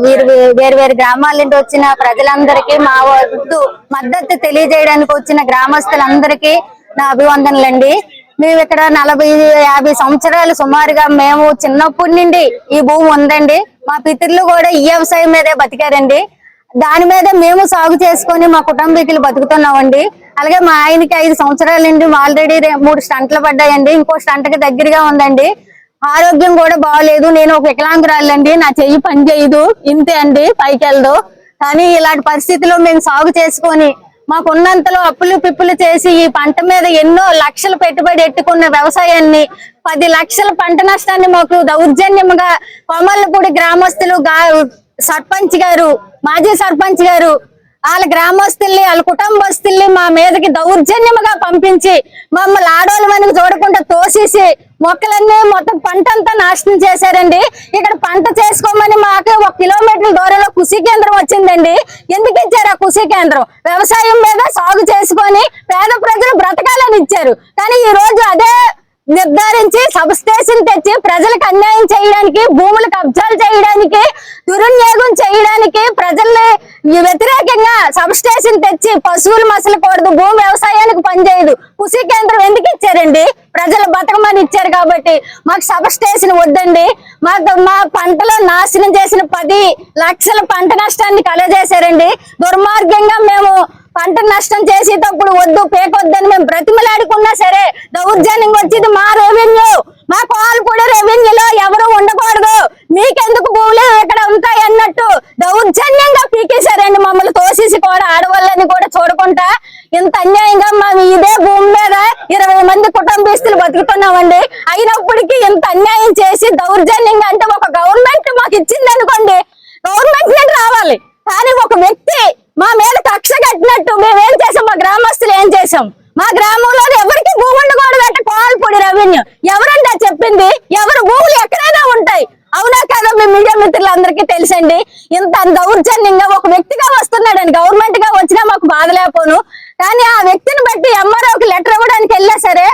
వేరు వేరు గ్రామాల నుండి వచ్చిన ప్రజలందరికీ మా వద్దు మద్దతు తెలియజేయడానికి వచ్చిన గ్రామస్తులందరికీ నా అభివందనలండి. మేము ఇక్కడ 40-50 సంవత్సరాలు సుమారుగా మేము చిన్నప్పటి నుండి ఈ భూమి ఉందండి. మా పితరులు కూడా ఈ వ్యవసాయం మీదే బతికారండి. దాని మీద మేము సాగు చేసుకొని మా కుటుంబీకులు బతుకుతున్నామండి. అలాగే మా ఆయనకి 5 సంవత్సరాల నుండి ఆల్రెడీ 3 స్టంట్లు పడ్డాయండి. ఇంకో స్టంట్ కి దగ్గరగా ఉందండి. ఆరోగ్యం కూడా బాగలేదు. నేను ఒక వికలాంగురాలండి. నా చెయ్యి పని చేయదు, ఇంతే అండి, పైకి వెళ్ళదు. కానీ ఇలాంటి పరిస్థితుల్లో మేము సాగు చేసుకొని మాకున్నంతలో అప్పులు పిప్పులు చేసి ఈ పంట మీద ఎన్నో లక్షలు పెట్టుబడి ఎట్టుకున్న వ్యవసాయాన్ని 10 లక్షల పంట నష్టాన్ని మాకు దౌర్జన్యముగా కొమర్లపూడి గ్రామస్తులు సర్పంచ్ గారు, మాజీ సర్పంచ్ గారు వాళ్ళ గ్రామస్తుల్ని వాళ్ళ కుటుంబస్తుల్ని మా మీదకి దౌర్జన్యముగా పంపించి మమ్మల్ని ఆడవాళ్ళ మనకు చూడకుండా తోసేసి మొక్కలన్నీ మొత్తం పంట అంతా నాశనం చేశారండి. ఇక్కడ పంట చేసుకోమని మాకు 1 కిలోమీటర్ల దూరంలో కృషి కేంద్రం వచ్చిందండి. ఎందుకు ఇచ్చారు ఆ కృషి కేంద్రం? వ్యవసాయం మీద సాగు చేసుకొని పేద ప్రజలు బ్రతకాలని ఇచ్చారు. కానీ ఈ రోజు అదే నిర్ధారించి సబ్ స్టేషన్ తెచ్చి ప్రజలకు అన్యాయం చేయడానికి, భూములు కబ్జాలు చేయడానికి, దుర్వినియోగం చేయడానికి, ప్రజల్ని వ్యతిరేకంగా సబ్ స్టేషన్ తెచ్చి పశువులు మసలకూడదు, భూమి వ్యవసాయానికి పనిచేయదు. కృషి కేంద్రం ఎందుకు ఇచ్చారండి? ప్రజలు బతకమని ఇచ్చారు కాబట్టి. మాకు సబ్ స్టేషన్ వద్దండి. మా పంటలో నాశనం చేసిన 10 లక్షల పంట నష్టాన్ని కలగజేశారండి. దుర్మార్గంగా మేము పంట నష్టం చేసేటప్పుడు వద్దు పేకొద్దని మేము బ్రతిమలాడుకున్నా సరే దౌర్జన్యంగా వచ్చేది మా రెవెన్యూ, మా కోల్పూడి రెవెన్యూలో ఎవరు ఉండకూడదు, మీకెందుకు భూములు ఇక్కడ ఉంటాయి అన్నట్టు దౌర్జన్యంగా పీకేశారండి. మమ్మల్ని తోసేసి కూడా ఆడవాళ్ళని కూడా చూడకుండా ఇంత అన్యాయంగా మేము ఇదే భూమి మీద 20 మంది కుటుంబీస్తులు బతుకుతున్నామండి. అయినప్పటికీ ఇంత అన్యాయం చేసి దౌర్జన్యంగా, అంటే ఒక గవర్నమెంట్ మాకు ఇచ్చింది అనుకోండి, గవర్నమెంట్ నుండి రావాలి. కానీ ఒక వ్యక్తి మా మీద కక్ష కట్టినట్టు మేమేం చేసాం? మా గ్రామస్తులు ఏం చేసాం? మా గ్రామంలో ఎవరికి భూమి ఉండకూడదు అంటే కోల్పూడి రెవెన్యూ. ఎవరంటే చెప్పింది? ఎవరు భూములు ఎక్కడైనా ఉంటాయి, అవునా కదా? మీ మీడియా మిత్రులందరికీ తెలుసండి. ఇంత దౌర్జన్యంగా ఒక వ్యక్తిగా వస్తున్నాడని, గవర్నమెంట్ గా వచ్చినా మాకు బాధ లేకపోను. కానీ ఆ వ్యక్తిని బట్టి ఎంఆర్ఓకి లెటర్ ఇవ్వడానికి వెళ్ళా సరే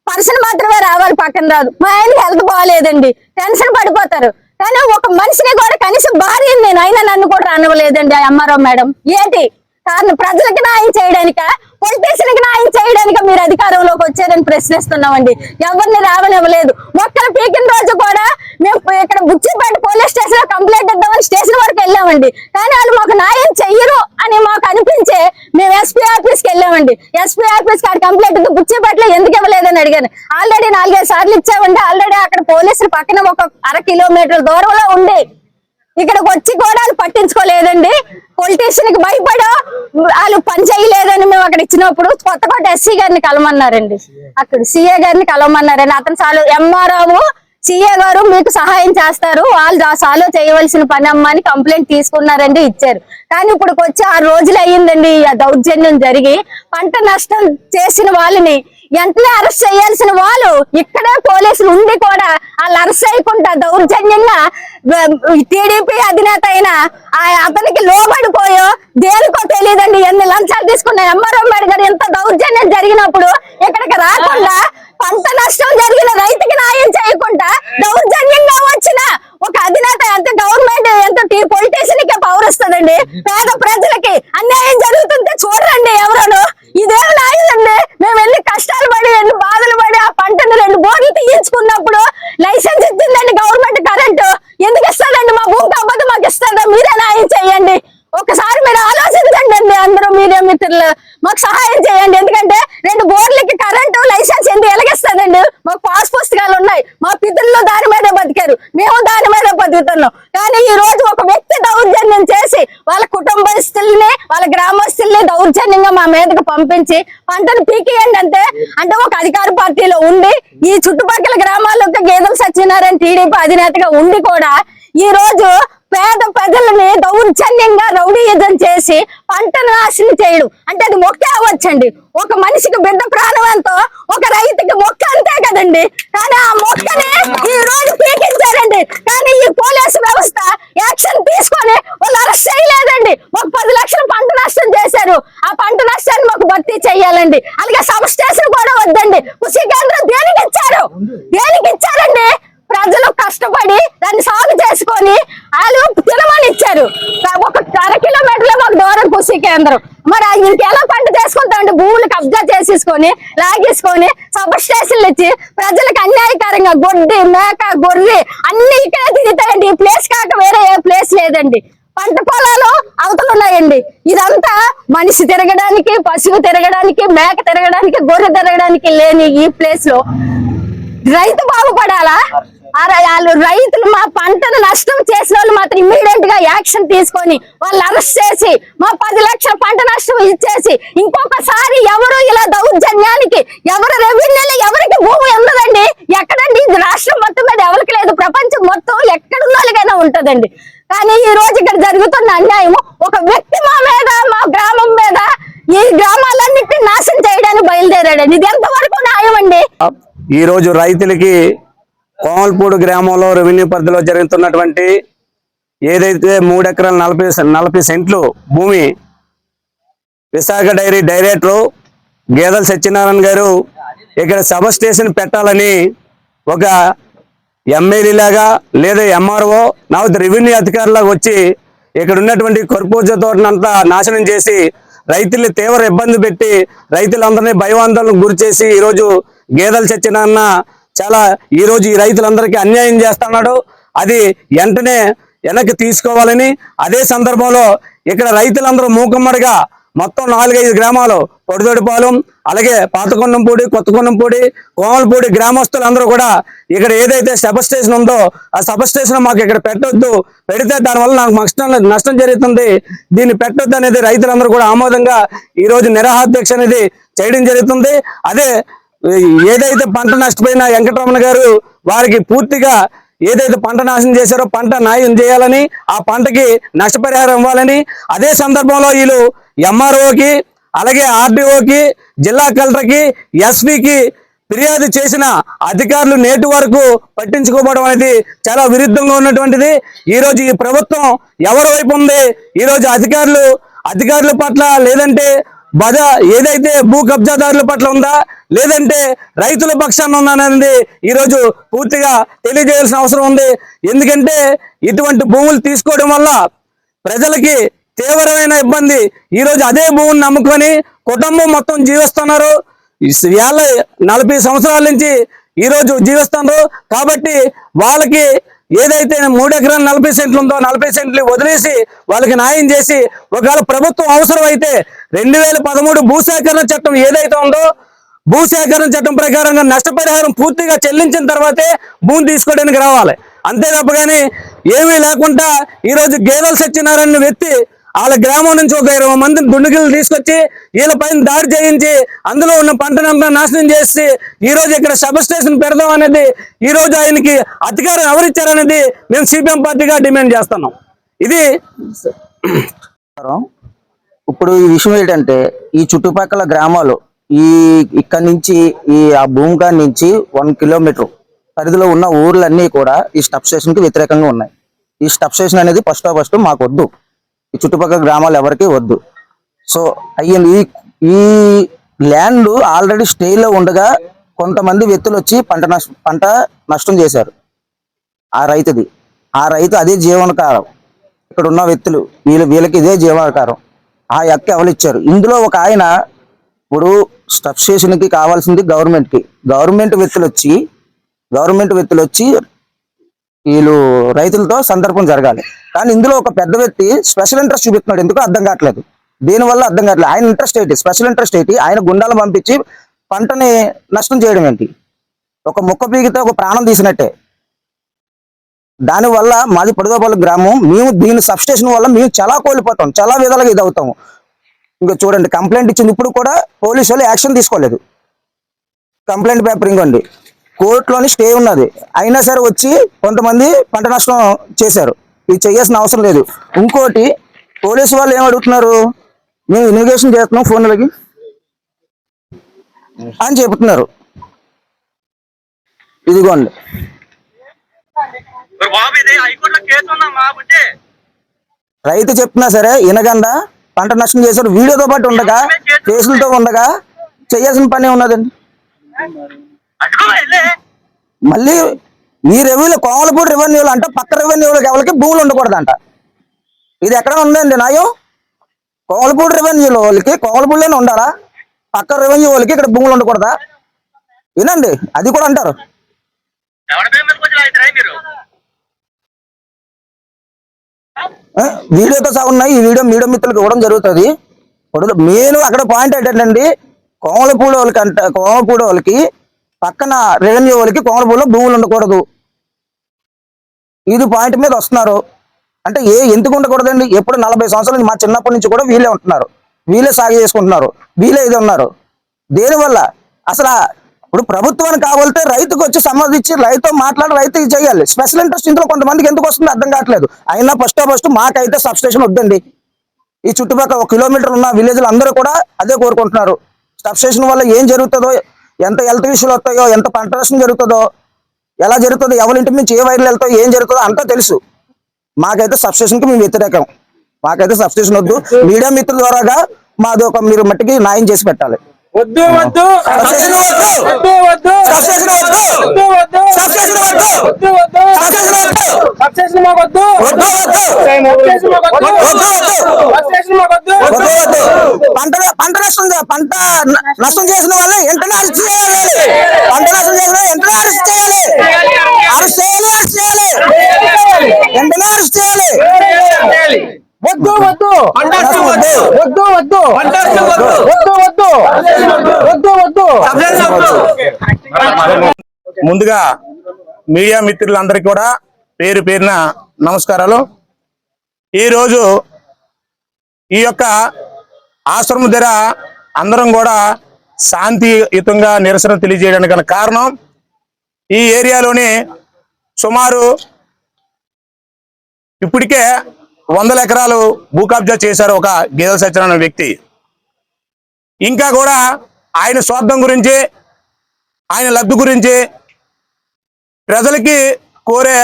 పర్సన్ మాత్రమే రావాలి, పక్కన రాదు. మా ఆయనకి హెల్త్ బాగాలేదండి, టెన్షన్ పడిపోతారు. కానీ ఒక మనిషిని కూడా కనీసం భార్యని నేను అయినా నన్ను కూడా రానివ్వలేదండి ఆ ఎంఆర్ఓ మేడం. ఏంటి కారణం? ప్రజలకు న్యాయం చేయడానిక, పొలిటీషియన్కి న్యాయం చేయడానిక మీరు అధికారంలోకి వచ్చారని ప్రశ్నిస్తున్నామండి. ఎవరిని రావనివ్వలేదు. మొక్కలు పీకిన రోజు కూడా మేము ఇక్కడ బుచ్చిపేట పోలీస్ స్టేషన్ లో కంప్లైంట్ ఇద్దామని స్టేషన్ వరకు వెళ్ళామండి. కానీ వాళ్ళు మాకు న్యాయం చెయ్యరు అని మాకు అనిపించే మేము ఎస్పీ ఆఫీస్కి వెళ్ళామండి. ఎస్పీ ఆఫీస్ కాడ కంప్లైంట్ ఇద్దాం, బుచ్చిపేటలో ఎందుకు ఇవ్వలేదని అడిగాను. ఆల్రెడీ 4-5 సార్లు ఇచ్చామండి. ఆల్రెడీ అక్కడ పోలీసులు పక్కన ఒక 1/2 కిలోమీటర్ల దూరంలో ఉండి ఇక్కడికి వచ్చి కూడా వాళ్ళు పట్టించుకోలేదండి. పొలిటీషియన్ కి భయపడో వాళ్ళు పని చేయలేదని మేము అక్కడ ఇచ్చినప్పుడు కొత్తకోట ఎస్సీ గారిని కలవమన్నారండి, అక్కడ సిఏ గారిని కలవమన్నారండి. అతను చాలు ఎంఆర్ఓ సిఏ గారు మీకు సహాయం చేస్తారు, వాళ్ళు సాలో చేయవలసిన పని అమ్మ అని కంప్లైంట్ తీసుకున్నారండి, ఇచ్చారు. కానీ ఇప్పుడు వచ్చి 6 రోజులు అయ్యిందండి ఆ దౌర్జన్యం జరిగి. పంట నష్టం చేసిన వాళ్ళని వెంటనే అరెస్ట్ చేయాల్సిన వాళ్ళు ఇక్కడే పోలీసులు ఉండి కూడా వాళ్ళు అరెస్ట్ చేయకుండా దౌర్జన్యంగా టీడీపీ అధినేత అయినా అతనికి లోబడిపోయో దేనికో తెలియదండి ఎన్ని లంచాలు తీసుకున్న ఎంఆర్ఓ మేడం గారు ఎంత దౌర్జన్యం జరిగినప్పుడు ఇక్కడికి రాకుండా పంట నష్టం జరిగిన రైతుకి న్యాయం చేయకుండా దౌర్జన్యంగా వచ్చిన ఒక అధినేత ఎంత గవర్నమెంట్ ఎంత పొలిటీషియన్ కి పవర్ వస్తుందండి? పేద ప్రజలకి అన్యాయం జరుగుతుంటే చూడండి ఎవరను. ఇదేం న్యాయం అండి? మేము ఎన్ని కష్టాలు పడి ఎన్ని బాధలు పడి ఆ పంటను 2 బోర్లు తీయించుకున్నప్పుడు లైసెన్స్ ఇచ్చిందండి గవర్నమెంట్. కరెంటు ఎందుకు ఇస్తాడండి? మా భూమి కాకపోతే మాకు ఇస్తాడా? మీరే న్యాయం చేయండి. ఒకసారి మీరు ఆలోచించండి అండి. అందరూ మీడియా మిత్రులు మాకు సహాయం చేయండి. ఎందుకంటే 2 బోర్లకి కరెంటు లైసెన్స్ ఎందుకు ఎలాగిస్తాడండి? మాకు పాస్ పుస్తకాలు ఉన్నాయి, మా పితరులు దాని మీదే బతికారు, మేము దాని మీద బతుకుతున్నాం. కానీ ఈ రోజు ఒక వ్యక్తి దౌర్జన్యం చేసి వాళ్ళ కుటుంబస్తుల్ని వాళ్ళ గ్రామస్తుల్ని దౌర్జన్యంగా మా మీదకి పంపించి పంటను పీకేయండి అంటే ఒక అధికార పార్టీలో ఉండి ఈ చుట్టుపక్కల గ్రామాల్లోకి గేదెల సత్యనారాయణ టీడీపీ అధినేతగా ఉండి కూడా ఈ రోజు పేద ప్రజలని దౌర్జన్యంగా రౌడీయుద్ధం చేసి పంట నాశనం చేయడం అంటే అది మొక్క అవ్వచ్చండి. ఒక మనిషికి బిడ్డ ప్రాణంతో ఒక రైతుకి మొక్క అంతే కదండి. కానీ ఆ మొక్కని ఈ రోజు పీకించారండి. కానీ ఈ పోలీసు వ్యవస్థ యాక్షన్ తీసుకొని వాళ్ళు అరెస్ట్ చేయలేదండి. ఒక 10 లక్షల పంట నష్టం చేశారు. ఆ పంట నష్టాన్ని మాకు భర్తీ చెయ్యాలండి. అలాగే సబ్ స్టేషన్ కూడా వద్దండి. కృషి కేంద్రం దేనికి ఇచ్చారు? దేనికి ఇచ్చారండి? ప్రజలు కష్టపడి దాన్ని సాగు చేసుకొని వాళ్ళు తినమని ఇచ్చారు. ఒక 1/2 కిలోమీటర్లో మాకు దూరం కృషి కేంద్రం. మరి ఇంకెలా పంట చేసుకుంటామంటే భూములు కబ్జా చేసేసుకొని లాగేసుకొని సబ్ స్టేషన్లు ఇచ్చి ప్రజలకు అన్యాయకరంగా గొడ్డి మేక గొర్రె అన్ని ఇక్కడే తిరుగుతాయండి. ఈ ప్లేస్ కాక వేరే ఏ ప్లేస్ లేదండి. పంట పొలాలు అవతలు ఉన్నాయండి. ఇదంతా మనిషి తిరగడానికి, పశువు తిరగడానికి, మేక తిరగడానికి, గొర్రె తిరగడానికి లేని ఈ ప్లేస్ లో రైతు బాగుపడాలా? వాళ్ళు రైతులు మా పంటను నష్టం చేసిన వాళ్ళు మాత్రం ఇమ్మీడియట్ గా యాక్షన్ తీసుకొని వాళ్ళు అరెస్ట్ చేసి మా 10 లక్షల పంట నష్టం ఇచ్చేసి ఇంకొకసారి ఎవరు ఇలా దౌర్జన్యానికి ఎవరు రెవెన్యూలో ఎవరికి భూమి ఉండదండి. ఎక్కడండి? ఇది రాష్ట్రం మొత్తం మీద ఎవరికి లేదు, ప్రపంచం మొత్తం ఎక్కడున్న వాళ్ళకైనా ఉంటదండి. కానీ ఈ రోజు ఇక్కడ జరుగుతున్న అన్యాయం ఒక వ్యక్తి మా మీద, మా గ్రామం మీద, ఈ గ్రామాలన్నింటినీ నాశనం చేయడానికి బయలుదేరాడండి. ఇది ఎంతవరకు న్యాయం అండి? ఈ రోజు రైతులకి కోమల్పూడి గ్రామంలో రెవెన్యూ పరిధిలో జరుగుతున్నటువంటి ఏదైతే 3 ఎకరాల 40 సెంట్లు భూమి విశాఖ డైరీ డైరెక్టరు గేదెల సత్యనారాయణ గారు ఇక్కడ సబ్ స్టేషన్ పెట్టాలని ఒక ఎమ్మెల్యే లాగా లేదా ఎంఆర్ఓ nawet రెవెన్యూ అధికారులాగా వచ్చి ఇక్కడ ఉన్నటువంటి కర్పూజ తోటనంతా నాశనం చేసి రైతుల్ని తీవ్ర ఇబ్బంది పెట్టి రైతులందరినీ భయవాందోళనకు గురి చేసి ఈరోజు గేదెల సత్యనారాయణ చాలా ఈ రోజు ఈ రైతులందరికీ అన్యాయం చేస్తున్నాడు. అది వెంటనే వెనక్కి తీసుకోవాలని, అదే సందర్భంలో ఇక్కడ రైతులందరూ మూకుమ్మడిగా మొత్తం 4-5 గ్రామాలు పొడిదొడిపాలెం, అలాగే పాతకొండంపూడి, కొత్తకొండంపూడి, కోమలపూడి గ్రామస్తులందరూ కూడా ఇక్కడ ఏదైతే సబ్ స్టేషన్ ఉందో ఆ సబ్ స్టేషన్ మాకు ఇక్కడ పెట్టొద్దు, పెడితే దానివల్ల నాకు నష్టం జరుగుతుంది, దీన్ని పెట్టొద్దు అనేది రైతులందరూ కూడా ఆమోదంగా ఈ రోజు నిరాహారదీక్ష అనేది చేయడం జరుగుతుంది. అదే ఏదైతే పంట నష్టపోయిన వెంకటరమణ గారు వారికి పూర్తిగా ఏదైతే పంట నాశనం చేశారో పంట న్యాయం చేయాలని, ఆ పంటకి నష్టపరిహారం ఇవ్వాలని, అదే సందర్భంలో వీళ్ళు ఎంఆర్ఓకి, అలాగే ఆర్డీఓకి, జిల్లా కలెక్టర్కి, ఎస్పీకి ఫిర్యాదు చేసిన అధికారులు నేటి వరకు పట్టించుకోవడం అనేది చాలా విరుద్ధంగా ఉన్నటువంటిది. ఈ రోజు ఈ ప్రభుత్వం ఎవరి వైపు ఉంది? ఈ రోజు అధికారుల పట్ల, లేదంటే ఏదైతే భూ కబ్జాదారుల పట్ల ఉందా, లేదంటే రైతుల పక్షాన ఉందనేది ఈరోజు పూర్తిగా తెలియజేయాల్సిన అవసరం ఉంది. ఎందుకంటే ఇటువంటి భూములు తీసుకోవడం వల్ల ప్రజలకి తీవ్రమైన ఇబ్బంది. ఈరోజు అదే భూమిని నమ్ముకొని కుటుంబం మొత్తం జీవిస్తున్నారు. 40 సంవత్సరాల నుంచి ఈరోజు జీవిస్తున్నారు. కాబట్టి వాళ్ళకి ఏదైతే 3 ఎకరాల 40 సెంట్లు ఉందో 40 సెంట్లు వదిలేసి వాళ్ళకి న్యాయం చేసి, ఒకవేళ ప్రభుత్వం అవసరం అయితే 2013 భూసేకరణ చట్టం ఏదైతే ఉందో భూసేకరణ చట్టం ప్రకారంగా నష్టపరిహారం పూర్తిగా చెల్లించిన తర్వాతే భూమి తీసుకోవడానికి రావాలి. అంతే తప్ప కానీ ఏమీ లేకుండా ఈరోజు గేదెల సత్యనారాయణ వ్యక్తి వాళ్ళ గ్రామం నుంచి ఒక 20 మందిని దుండగిలు తీసుకొచ్చి వీళ్ళ పైన దాడి చేయించి అందులో ఉన్న పంటనంతా నాశనం చేసి ఈ రోజు ఇక్కడ సబ్ స్టేషన్ పెడదాం అనేది ఈ రోజు ఆయనకి అధికారం ఎవరిచ్చారనేది మేము సిపిఎం పార్టీగా డిమాండ్ చేస్తున్నాం. ఇది ఇప్పుడు ఈ విషయం ఏంటంటే ఈ చుట్టుపక్కల గ్రామాలు ఇక్కడ నుంచి ఆ భూమి కాడి నుంచి 1 కిలోమీటర్ పరిధిలో ఉన్న ఊర్లన్నీ కూడా ఈ స్టబ్ స్టేషన్ కి వ్యతిరేకంగా ఉన్నాయి. ఈ స్టబ్ స్టేషన్ అనేది ఫస్ట్ మాకు వద్దు, ఈ చుట్టుపక్కల గ్రామాలు ఎవరికి వద్దు. సో అయ్యింది ఈ ల్యాండ్ ఆల్రెడీ స్టేలో ఉండగా కొంతమంది వ్యక్తులు వచ్చి పంట నష్టం చేశారు. ఆ రైతు అదే జీవనకారం. ఇక్కడ ఉన్న వ్యక్తులు వీళ్ళకి ఇదే జీవనకారం. ఆ హక్కు ఎవరు ఇచ్చారు? ఇందులో ఒక ఆయన ఇప్పుడు స్టబ్ స్టేషన్ కి కావాల్సింది గవర్నమెంట్ వ్యక్తులు వచ్చి వీళ్ళు రైతులతో సందర్భం జరగాలి. కానీ ఇందులో ఒక పెద్ద వ్యక్తి స్పెషల్ ఇంట్రెస్ట్ చూపిస్తున్నాడు. ఎందుకో అర్థం కావట్లేదు. దీనివల్ల అర్థం కావట్లేదు. ఆయన ఇంట్రెస్ట్ ఏంటి? స్పెషల్ ఇంట్రెస్ట్ ఏంటి? ఆయన గుండాలు పంపించి పంటని నష్టం చేయడం ఏంటి? ఒక మొక్క పీగితే ఒక ప్రాణం తీసినట్టే. దానివల్ల మాది పొడిదోపాలెం గ్రామం. మేము దీని సబ్ స్టేషన్ వల్ల మేము చాలా కోల్పోతాం, చాలా విధాలుగా ఇది అవుతాము. ఇంకా చూడండి, కంప్లైంట్ ఇచ్చింది, ఇప్పుడు కూడా పోలీసు వాళ్ళు యాక్షన్ తీసుకోలేదు. కంప్లైంట్ పేపర్ ఇంకోండి, కోర్టులోని స్టే ఉన్నది, అయినా సరే వచ్చి కొంతమంది పంట నష్టం చేశారు. ఇది చేయాల్సిన అవసరం లేదు. ఇంకోటి, పోలీసు వాళ్ళు ఏం అడుగుతున్నారు? మేము ఇన్వెస్టిగేషన్ చేస్తున్నాం ఫోన్లకి అని చెబుతున్నారు. ఇదిగోండి, రైతు చెప్తున్నా సరే వినకుండా పంట నష్టం చేశారు. వీడియోతో పాటు ఉండగా, కేసులతో ఉండగా చేయాల్సిన పని ఉన్నదండి. మళ్ళీ ఈ రెవెన్యూ కోమలపూడి రెవెన్యూలు అంటే పక్క రెవెన్యూలకు ఎవరికి భూములు ఉండకూడదంట. ఇది ఎక్కడ ఉందండి న్యాయం? కోమలపూడి రెవెన్యూలో వాళ్ళకి కోమలపూడిలోనే ఉండాలా, పక్క రెవెన్యూ వాళ్ళకి ఇక్కడ భూములు ఉండకూడదా? వినండి, అది కూడా అంటారు. వీడియోతో సహా ఉన్నాయి. ఈ వీడియో మీడియా మిత్రులకు ఇవ్వడం జరుగుతుంది. ఇప్పుడు మెయిన్ అక్కడ పాయింట్ ఏంటంటే కోమలపూడి వాళ్ళకి పక్కన రెవెన్యూ వాళ్ళకి కోమలపూడిలో భూములు ఉండకూడదు. ఇది పాయింట్ మీద వస్తున్నారు. అంటే ఎందుకు ఉండకూడదండి? ఎప్పుడు 40 సంవత్సరాల నుంచి మా చిన్నప్పటి నుంచి కూడా వీళ్ళే ఉంటున్నారు, వీళ్ళే సాగు చేసుకుంటున్నారు, వీళ్ళే ఇది ఉన్నారు. దేనివల్ల అసలు ఇప్పుడు ప్రభుత్వానికి కావాలంటే రైతుకు వచ్చి సంబంధించి రైతుతో మాట్లాడి రైతు ఇది చేయాలి. స్పెషల్ ఇంట్రెస్ట్ ఇందులో కొంతమందికి ఎందుకు వస్తుందో అర్థం కావట్లేదు. అయినా ఫస్ట్ మాకైతే సబ్స్టేషన్ వద్దండి. ఈ చుట్టుపక్కల 1 కిలోమీటర్ ఉన్న విలేజ్లు అందరూ కూడా అదే కోరుకుంటున్నారు. సబ్స్టేషన్ వల్ల ఏం జరుగుతుందో, ఎంత హెల్త్ ఇష్యూలు వస్తాయో, ఎంత పంట నష్టం జరుగుతుందో, ఎలా జరుగుతుందో, ఎవరింటి నుంచి ఏ వైర్లు వెళ్తాయో, ఏం జరుగుతుందో అంతా తెలుసు. మాకైతే సబ్స్టేషన్కి మేము వ్యతిరేకం. మాకైతే సబ్స్టేషన్ వద్దు. మీడియా మిత్రుల ద్వారాగా మాది ఒక మీరు మట్టికి న్యాయం చేసి పెట్టాలి. వద్దు వద్దు సబ్స్టేషన్ వద్దు, వద్దు వద్దు సబ్స్టేషన్ వద్దు, వద్దు వద్దు సబ్స్టేషన్ వద్దు, వద్దు వద్దు సబ్స్టేషన్ వద్దు, సబ్స్టేషన్ మాకు వద్దు, వద్దు వద్దు, సబ్స్టేషన్ మాకు వద్దు, వద్దు వద్దు, సబ్స్టేషన్ మాకు వద్దు, వద్దు వద్దు. పంట నష్టం చేసిన వాళ్ళు వెంటనే అరెస్ట్ చేయాలి. పంట నష్టం చేసిన వెంటనే అరెస్ట్ చేయాలి. అరెస్ట్ చేయాలి, అరెస్ట్ చేయాలి, వెంటనే అరెస్ట్ చేయాలి. వద్దు వద్దు నష్టం వద్దు, వద్దు వద్దు వద్దు వద్దు వద్దు వద్దు. ముందుగా మీడియా మిత్రులందరికీ కూడా పేరు పేరున నమస్కారాలు. ఈరోజు ఈ యొక్క ఆశ్రమం దగ్గర అందరం కూడా శాంతియుతంగా నిరసన తెలియజేయడానికి గల కారణం, ఈ ఏరియాలోని సుమారు ఇప్పటికే 100 ఎకరాలు భూ కబ్జా చేశారు ఒక గేదెల సత్యనారాయణ వ్యక్తి. ఇంకా కూడా ఆయన స్వార్థం గురించి, ఆయన లబ్ధి గురించి, ప్రజలకి కోరే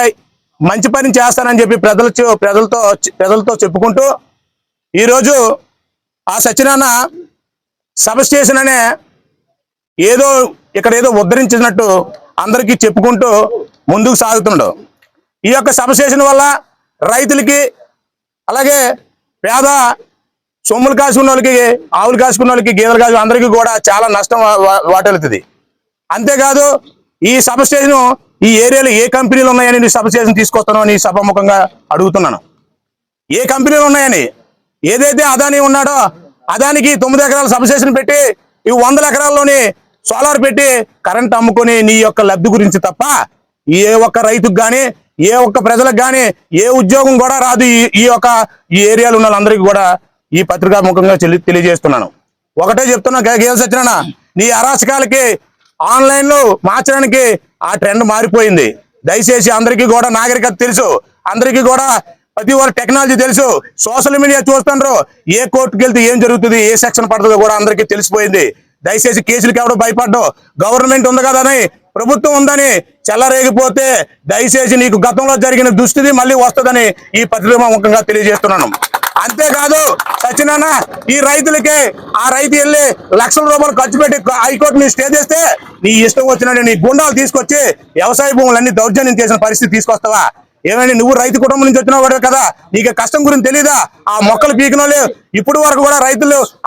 మంచి పని చేస్తానని చెప్పి ప్రజలతో చెప్పుకుంటూ ఈరోజు ఆ సత్యనారాయణ సబ్ స్టేషన్ అనే ఇక్కడ ఏదో ఉద్ధరించినట్టు అందరికీ చెప్పుకుంటూ ముందుకు సాగుతున్నాడు. ఈ యొక్క సబ్ స్టేషన్ వల్ల రైతులకి, అలాగే పేద సొమ్ములు కాసుకున్న వాళ్ళకి, ఆవులు కాసుకున్న వాళ్ళకి, గేదెలు కాసుకున్న అందరికీ కూడా చాలా నష్టం వాటిల్లుతుంది. అంతేకాదు ఈ సబ్ స్టేషన్ ఈ ఏరియాలో ఏ కంపెనీలు ఉన్నాయని సబ్ స్టేషన్ తీసుకొస్తానో అని సభాముఖంగా అడుగుతున్నాను. ఏ కంపెనీలు ఉన్నాయని? ఏదైతే అదానీ ఉన్నాడో అదానికి 9 ఎకరాల సబ్ స్టేషన్ పెట్టి ఈ 100 ఎకరాల్లోని సోలార్ పెట్టి కరెంట్ అమ్ముకొని నీ యొక్క లబ్ధి గురించి తప్ప ఏ ఒక్క రైతుకు కానీ, ఏ ఒక్క ప్రజలకు కానీ ఏ ఉద్యోగం కూడా రాదు. ఈ ఏరియాలో ఉన్న వాళ్ళందరికీ కూడా ఈ పత్రికా ముఖంగా తెలియజేస్తున్నాను. ఒకటే చెప్తున్నా, గేదెల సత్యనారాయణ, నీ అరాచకాలకి ఆన్లైన్ లో మార్చడానికి ఆ ట్రెండ్ మారిపోయింది. దయచేసి అందరికీ కూడా నాగరికత తెలుసు, అందరికీ కూడా ప్రతి ఒక్క టెక్నాలజీ తెలుసు, సోషల్ మీడియా చూస్తున్నారు. ఏ కోర్టుకి వెళ్తే ఏం జరుగుతుంది, ఏ సెక్షన్ పడుతుందో కూడా అందరికీ తెలిసిపోయింది. దయచేసి కేసులకి ఎవడో భయపడ్డు. గవర్నమెంట్ ఉంది కదా అని, ప్రభుత్వం ఉందని చెల్లరేగిపోతే దయచేసి నీకు గతంలో జరిగిన దుస్థితి మళ్ళీ వస్తుందని ఈ పత్రికా ముఖంగా తెలియజేస్తున్నాను. అంతేకాదు సత్యనారాయణ, ఈ రైతులకి ఆ రైతు వెళ్ళి లక్షల రూపాయలు ఖర్చు పెట్టి హైకోర్టుని స్టే చేస్తే నీ ఇష్టం వచ్చినట్టు నీ గుండాలు తీసుకొచ్చి వ్యవసాయ భూములన్నీ దౌర్జన్యం చేసిన పరిస్థితి తీసుకొస్తావా? ఏమైనా నువ్వు రైతు కుటుంబం నుంచి వచ్చిన వాడే కదా, నీకు కష్టం గురించి తెలీదా? ఆ మొక్కలు పీకినోళ్ళు ఇప్పుడు వరకు కూడా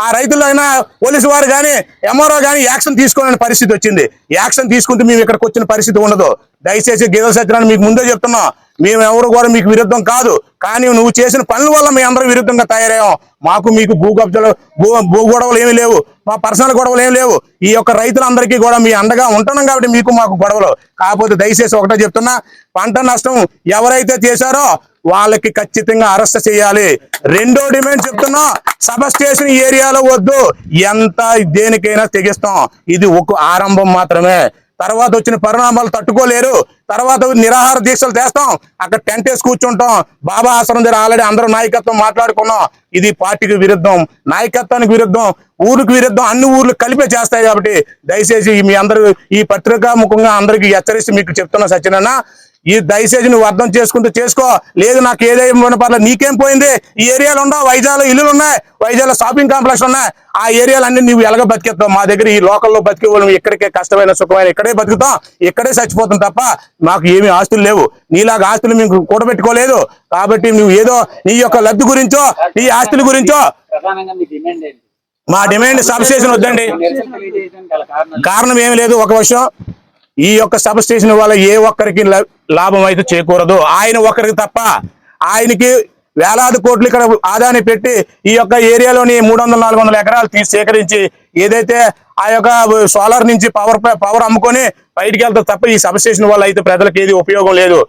ఆ రైతులు అయినా పోలీసు వారు కానీ, ఎంఆర్ఓ కానీ యాక్షన్ తీసుకోవాలని పరిస్థితి వచ్చింది. యాక్షన్ తీసుకుంటే మేము ఇక్కడికి వచ్చిన పరిస్థితి ఉండదు. దయచేసి గేదెల సత్యనారాయణ మీకు ముందే చెప్తున్నా, మేము ఎవరు కూడా మీకు విరుద్ధం కాదు, కానీ నువ్వు చేసిన పనుల వల్ల మేము అందరం విరుద్ధంగా తయారయ్యాం. మాకు మీకు భూ కబ్జాలు, భూ గొడవలు ఏమీ లేవు, మా పర్సనల్ గొడవలు ఏమి లేవు. ఈ యొక్క రైతులందరికీ కూడా మీ అండగా ఉంటున్నాం కాబట్టి మీకు మాకు గొడవలు. కాకపోతే దయచేసి ఒకటే చెప్తున్నా, పంట నష్టం ఎవరైతే చేశారో వాళ్ళకి ఖచ్చితంగా అరెస్ట్ చేయాలి. రెండో డిమాండ్ చెప్తున్నా, సబ్ స్టేషన్ ఏరియాలో వద్దు, ఎంత దేనికైనా తెగిస్తాం. ఇది ఒక ఆరంభం మాత్రమే. తర్వాత వచ్చిన పరిణామాలు తట్టుకోలేరు. తర్వాత నిరాహార దీక్షలు చేస్తాం, అక్కడ టెంట్ వేసి కూర్చుంటాం. బాబా ఆశ్రమం దగ్గర ఆల్రెడీ అందరూ నాయకత్వం మాట్లాడుకున్నాం. ఇది పార్టీకి విరుద్ధం, నాయకత్వానికి విరుద్ధం, ఊరికి విరుద్ధం, అన్ని ఊర్లు కలిపే చేస్తాయి. కాబట్టి దయచేసి మీ అందరూ ఈ పత్రికా ముఖంగా అందరికీ హెచ్చరిస్తూ మీకు చెప్తున్నా సత్యనారాయణ, ఈ దయచేసి నువ్వు అర్థం చేసుకుంటూ చేసుకో. లేదు నాకు ఏదైనా పర్లేదు, నీకేం పోయింది? ఈ ఏరియాలో ఉండవు, వైజాగ్లో ఇల్లులు ఉన్నాయి, వైజాగ్లో షాపింగ్ కాంప్లెక్స్ ఉన్నాయి. ఆ ఏరియాలన్నీ నువ్వు ఎలాగ బతికేస్తావు? మా దగ్గర ఈ లోకల్లో బతికే వాళ్ళు ఇక్కడికే కష్టమైన సుఖమైన ఇక్కడే బతుకుతాం, ఇక్కడే చచ్చిపోతాం తప్ప మాకు ఏమి ఆస్తులు లేవు. నీలాగా ఆస్తులు మేము కూడబెట్టుకోలేదు. కాబట్టి నువ్వు ఏదో నీ యొక్క లబ్ధి గురించో నీ ఆస్తుల గురించో. మా డిమాండ్ సబ్ స్టేషన్ వద్దండి. కారణం ఏమి లేదు. ఒక విషయం, ఈ యొక్క సబ్ స్టేషన్ వల్ల ఏ ఒక్కరికి లాభం అయితే చేకూరదు. ఆయన ఒక్కరికి తప్ప. ఆయనకి వేలాది కోట్లు ఇక్కడ ఆదాయాన్ని పెట్టి ఈ యొక్క ఏరియాలోని 300-400 ఎకరాలు సేకరించి ఏదైతే ఆ యొక్క సోలార్ నుంచి పవర్ అమ్ముకొని బయటికి వెళ్తారు తప్ప ఈ సబ్ స్టేషన్ వల్ల అయితే ప్రజలకు ఏది ఉపయోగం లేదు.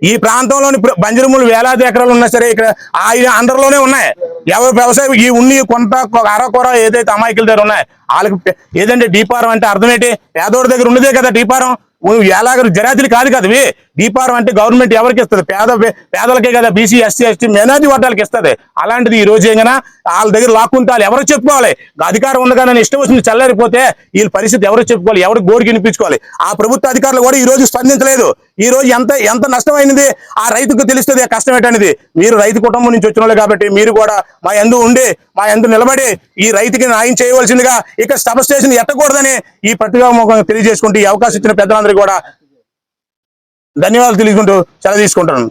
ఈ ప్రాంతంలోని బంజరు భూములు వేలాది ఎకరాలు ఉన్నా సరే ఇక్కడ ఆయన అందరిలోనే ఉన్నాయి. ఎవరు వ్యవసాయం ఈ ఉన్ని కొంత అరకొర ఏదైతే అమాయకుల దగ్గర ఉన్నాయి వాళ్ళకి ఏదంటే డీపారం అంటే అర్థం ఏంటి? పేదోడి దగ్గర ఉన్నదే కదా డీపారం. ఎలాగ జరాతీలు కాదు కదా ఇవి. డీపారం అంటే గవర్నమెంట్ ఎవరికి ఇస్తుంది? పేదలకే కదా, బీసీ ఎస్సీ ఎస్టీ మైనారిటీ వర్గాలకు ఇస్తుంది. అలాంటిది ఈ రోజు ఏమైనా వాళ్ళ దగ్గర లాక్కుంటే వాళ్ళు ఎవరు చెప్పుకోవాలి? అధికారం ఉంది కానీ ఇష్టం వచ్చింది చల్లారిపోతే వీళ్ళ పరిస్థితి ఎవరు చెప్పుకోవాలి? ఎవరు గోడికి వినిపించుకోవాలి? ఆ ప్రభుత్వ అధికారులు కూడా ఈ రోజు స్పందించలేదు. ఈ రోజు ఎంత నష్టమైనది ఆ రైతుకు తెలుస్తుంది ఆ కష్టం ఏంటనేది. మీరు రైతు కుటుంబం నుంచి వచ్చిన వాళ్ళు కాబట్టి మీరు కూడా మా యందు ఉండి మా యందు నిలబడి ఈ రైతుకి న్యాయం చేయవలసిందిగా ఇక సబ్ స్టేషన్ ఎట్టకూడదని ఈ పత్రికా తెలియజేసుకుంటూ ఈ అవకాశం ఇచ్చిన పెద్దలందరికీ కూడా ధన్యవాదాలు తెలుసుకుంటూ సెలవు తీసుకుంటాను.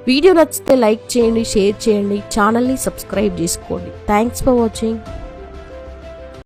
వీడియో నచ్చితే లైక్ చేయండి, షేర్ చేయండి, ఛానల్ని సబ్స్క్రైబ్ చేసుకోండి. Thanks for watching.